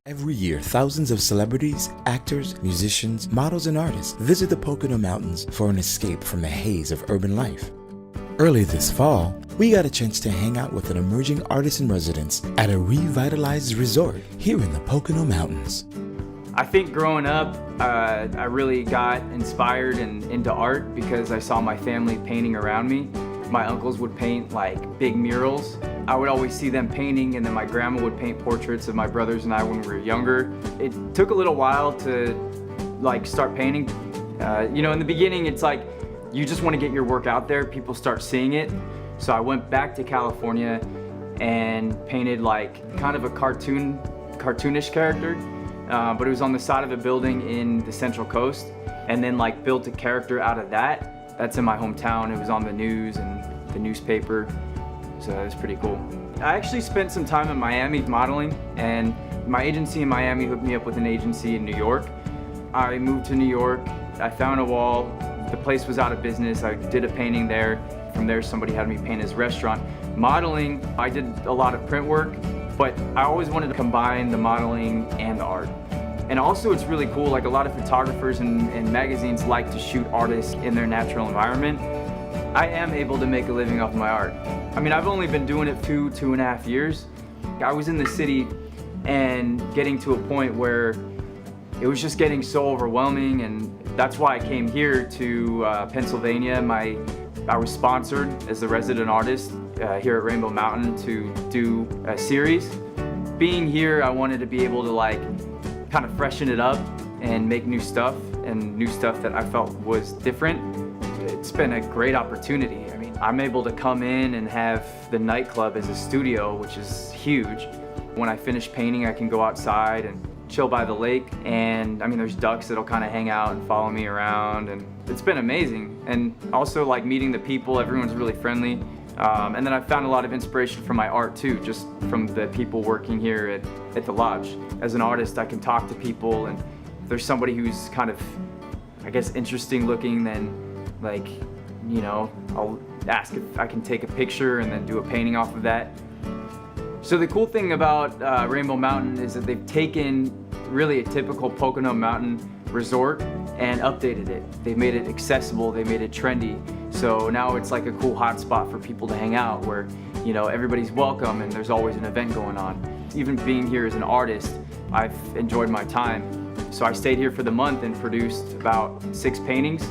Every year, thousands of celebrities, actors, musicians, models, and artists visit the Pocono Mountains for an escape from the haze of urban life. Early this fall, we got a chance to hang out with an emerging artist in residence at a revitalized resort here in the Pocono Mountains. I think growing up, I really got inspired and into art because I saw my family painting around me. My uncles would paint like big murals. I would always see them painting, and then my grandma would paint portraits of my brothers and I when we were younger. It took a little while to start painting. In the beginning, it's like you just want to get your work out there. People start seeing it. So I went back to California and painted like kind of a cartoonish character, but it was on the side of a building in the Central Coast, and then like built a character out of that. That's in my hometown. It was on the news and the newspaper. So it was pretty cool. I actually spent some time in Miami modeling, and my agency in Miami hooked me up with an agency in New York. I moved to New York, I found a wall, the place was out of business, I did a painting there. From there somebody had me paint his restaurant. Modeling, I did a lot of print work, but I always wanted to combine the modeling and the art. And also it's really cool, like a lot of photographers and magazines like to shoot artists in their natural environment. I am able to make a living off my art. I mean, I've only been doing it 2.5 years. I was in the city and getting to a point where it was just getting so overwhelming, and that's why I came here to Pennsylvania. I was sponsored as the resident artist here at Rainbow Mountain to do a series. Being here, I wanted to be able to kind of freshen it up and make new stuff, and new stuff that I felt was different. It's been a great opportunity. I mean, I'm able to come in and have the nightclub as a studio, which is huge. When I finish painting, I can go outside and chill by the lake, and I mean, there's ducks that'll kind of hang out and follow me around, and it's been amazing. And also like meeting the people, everyone's really friendly. And then I found a lot of inspiration from my art too, just from the people working here at the lodge. As an artist, I can talk to people, and if there's somebody who's kind of, I guess, interesting looking, then I'll ask if I can take a picture and then do a painting off of that. So the cool thing about Rainbow Mountain is that they've taken really a typical Pocono Mountain resort and updated it. They've made it accessible, they made it trendy. So now it's like a cool hotspot for people to hang out where, everybody's welcome and there's always an event going on. Even being here as an artist, I've enjoyed my time. So I stayed here for the month and produced about 6 paintings.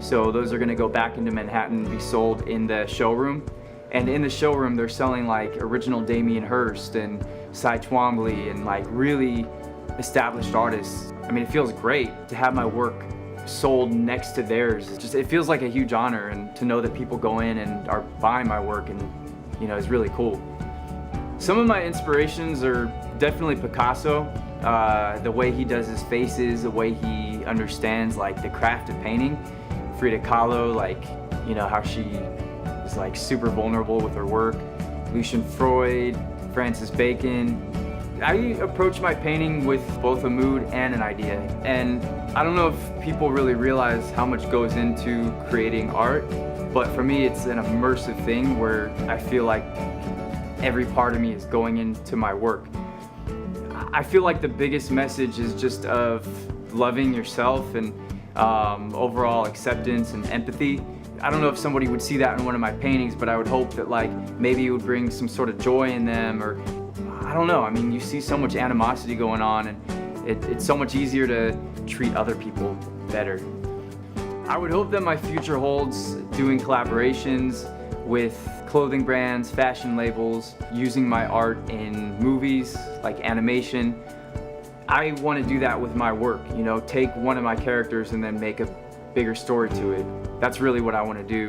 So those are gonna go back into Manhattan and be sold in the showroom. And in the showroom, they're selling like original Damien Hirst and Cy Twombly and like really established artists. I mean, it feels great to have my work sold next to theirs. It feels like a huge honor, and to know that people go in and are buying my work, and is really cool. Some of my inspirations are definitely Picasso. The way he does his faces, the way he understands like the craft of painting. Frida Kahlo, how she is like super vulnerable with her work. Lucian Freud, Francis Bacon. I approach my painting with both a mood and an idea. And I don't know if people really realize how much goes into creating art, but for me it's an immersive thing where I feel like every part of me is going into my work. I feel like the biggest message is just of loving yourself and overall acceptance and empathy. I don't know if somebody would see that in one of my paintings, but I would hope that maybe it would bring some sort of joy in them, or I don't know. I mean, you see so much animosity going on, and it's so much easier to treat other people better. I would hope that my future holds doing collaborations with clothing brands, fashion labels, using my art in movies like animation. I want to do that with my work, take one of my characters and then make a bigger story to it. That's really what I want to do.